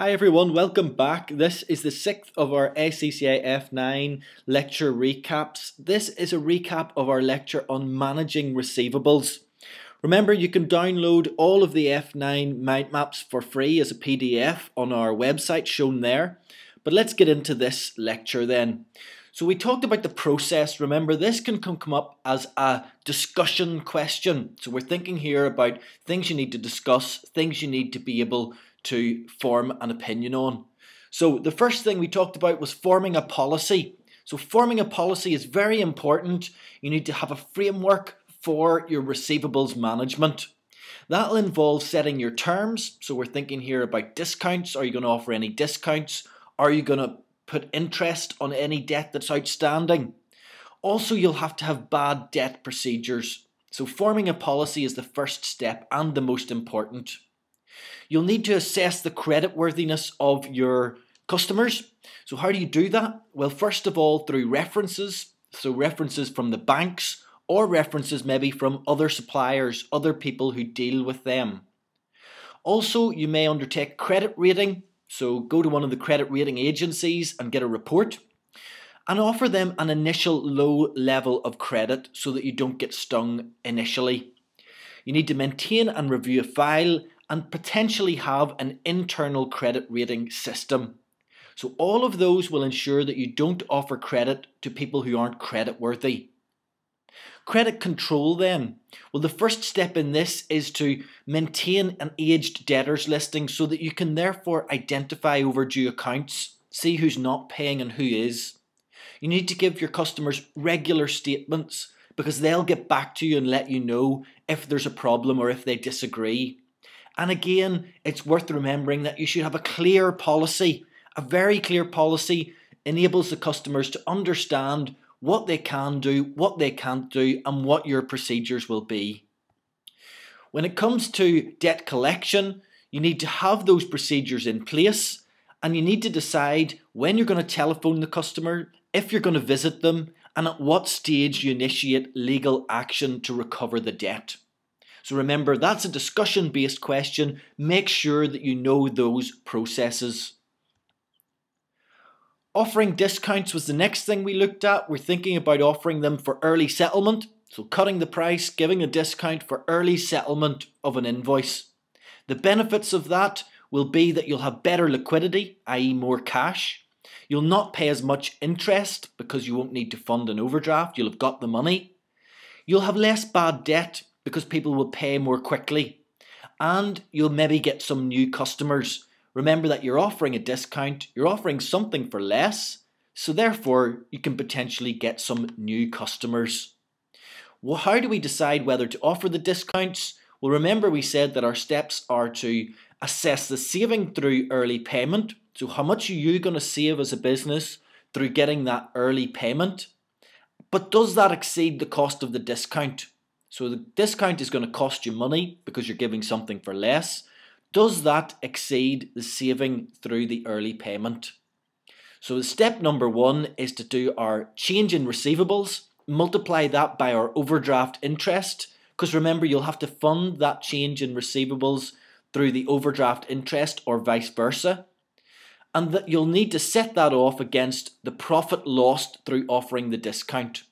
Hi everyone, welcome back. This is the sixth of our ACCA F9 lecture recaps. This is a recap of our lecture on managing receivables. Remember, you can download all of the F9 mind maps for free as a PDF on our website shown there. But let's get into this lecture then. So we talked about the process. Remember, this can come up as a discussion question. So we're thinking here about things you need to discuss, things you need to be able to form an opinion on. So the first thing we talked about was forming a policy. So forming a policy is very important. You need to have a framework for your receivables management. That'll involve setting your terms. So we're thinking here about discounts. Are you going to offer any discounts? Are you going to put interest on any debt that's outstanding? Also, you'll have to have bad debt procedures. So forming a policy is the first step and the most important. You'll need to assess the creditworthiness of your customers. So how do you do that? Well, first of all, through references. So references from the banks or references maybe from other suppliers, other people who deal with them. Also, you may undertake credit rating. So go to one of the credit rating agencies and get a report and offer them an initial low level of credit so that you don't get stung initially. You need to maintain and review a file and potentially have an internal credit rating system. So all of those will ensure that you don't offer credit to people who aren't creditworthy. Credit control then. Well, the first step in this is to maintain an aged debtors listing so that you can therefore identify overdue accounts, see who's not paying and who is. You need to give your customers regular statements because they'll get back to you and let you know if there's a problem or if they disagree. And again, it's worth remembering that you should have a clear policy. A very clear policy enables the customers to understand what they can do, what they can't do, and what your procedures will be. When it comes to debt collection, you need to have those procedures in place, and you need to decide when you're going to telephone the customer, if you're going to visit them, and at what stage you initiate legal action to recover the debt. So remember, that's a discussion-based question. Make sure that you know those processes. Offering discounts was the next thing we looked at. We're thinking about offering them for early settlement. So cutting the price, giving a discount for early settlement of an invoice. The benefits of that will be that you'll have better liquidity, i.e. more cash. You'll not pay as much interest because you won't need to fund an overdraft. You'll have got the money. You'll have less bad debt because people will pay more quickly. And you'll maybe get some new customers. Remember that you're offering a discount, you're offering something for less, so therefore you can potentially get some new customers. Well, how do we decide whether to offer the discounts? Well, remember we said that our steps are to assess the saving through early payment. So how much are you going to save as a business through getting that early payment? But does that exceed the cost of the discount? So the discount is going to cost you money because you're giving something for less. Does that exceed the saving through the early payment? So step number one is to do our change in receivables, multiply that by our overdraft interest, because remember you'll have to fund that change in receivables through the overdraft interest or vice versa. And that you'll need to set that off against the profit lost through offering the discount.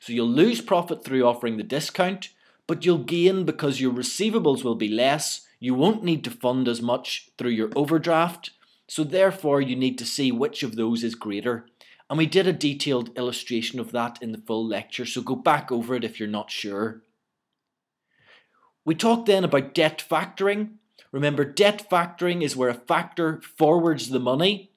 So you'll lose profit through offering the discount, but you'll gain because your receivables will be less. You won't need to fund as much through your overdraft. So therefore you need to see which of those is greater. And we did a detailed illustration of that in the full lecture, so go back over it if you're not sure. We talked then about debt factoring. Remember, debt factoring is where a factor forwards the money.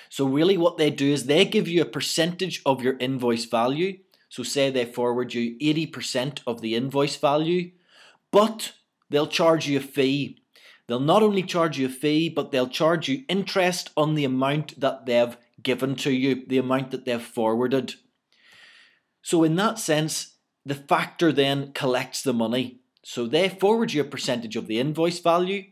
So really what they do is they give you a percentage of your invoice value. So say they forward you 80% of the invoice value, but they'll charge you a fee. They'll not only charge you a fee, but they'll charge you interest on the amount that they've given to you, the amount that they've forwarded. So in that sense, the factor then collects the money. So they forward you a percentage of the invoice value,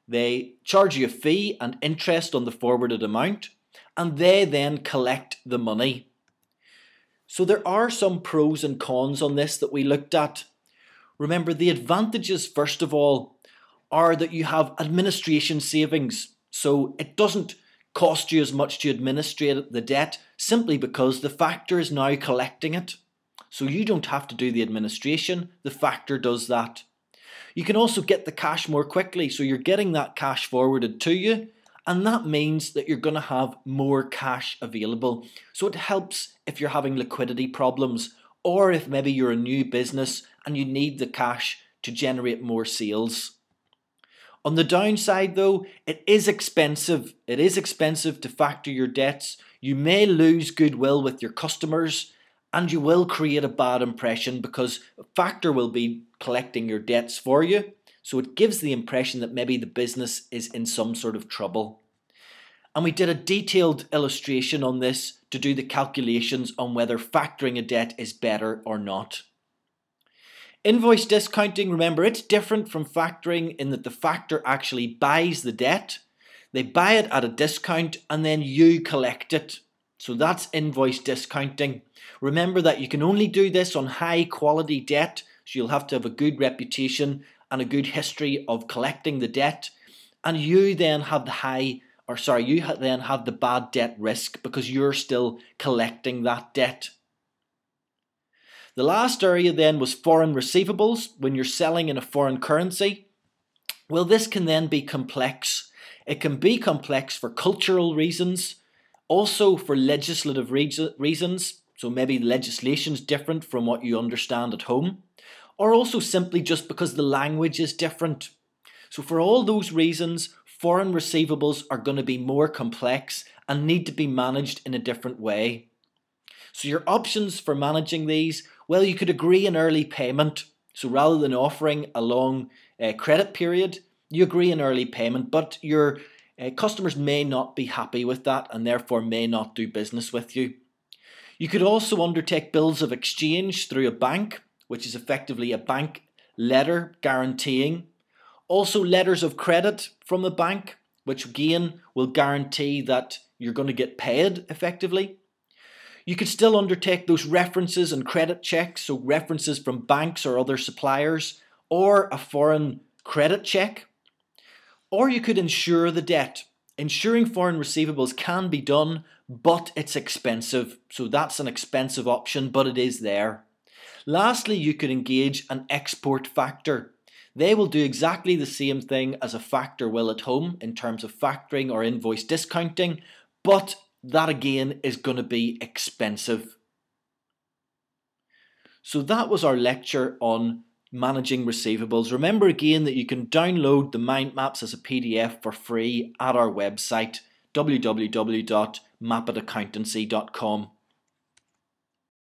they charge you a fee and interest on the forwarded amount, and they then collect the money. So there are some pros and cons on this that we looked at. Remember, the advantages, first of all, are that you have administration savings. So it doesn't cost you as much to administrate the debt simply because the factor is now collecting it. So you don't have to do the administration, the factor does that. You can also get the cash more quickly, so you're getting that cash forwarded to you, and that means that you're going to have more cash available. So it helps if you're having liquidity problems, or if maybe you're a new business and you need the cash to generate more sales. On the downside though, it is expensive. It is expensive to factor your debts. You may lose goodwill with your customers, and you will create a bad impression because a factor will be collecting your debts for you. So it gives the impression that maybe the business is in some sort of trouble. And we did a detailed illustration on this to do the calculations on whether factoring a debt is better or not. Invoice discounting, remember, it's different from factoring in that the factor actually buys the debt. They buy it at a discount and then you collect it. So that's invoice discounting. Remember that you can only do this on high quality debt, so you'll have to have a good reputation and a good history of collecting the debt, and you then have the bad debt risk because you're still collecting that debt. The last area then was foreign receivables, when you're selling in a foreign currency. Well, this can then be complex. It can be complex for cultural reasons, also for legislative reasons, so maybe legislation's different from what you understand at home, or also simply just because the language is different. So for all those reasons, foreign receivables are going to be more complex and need to be managed in a different way. So your options for managing these, well, you could agree an early payment. So rather than offering a long credit period, you agree an early payment, but your customers may not be happy with that and therefore may not do business with you. You could also undertake bills of exchange through a bank, which is effectively a bank letter guaranteeing. Also letters of credit from the bank, which again will guarantee that you're going to get paid effectively. You could still undertake those references and credit checks, so references from banks or other suppliers, or a foreign credit check. Or you could insure the debt. Insuring foreign receivables can be done, but it's expensive. So that's an expensive option, but it is there. Lastly, you could engage an export factor. They will do exactly the same thing as a factor will at home in terms of factoring or invoice discounting, but that again is going to be expensive. So that was our lecture on managing receivables. Remember again that you can download the mind maps as a PDF for free at our website www.mapitaccountancy.com.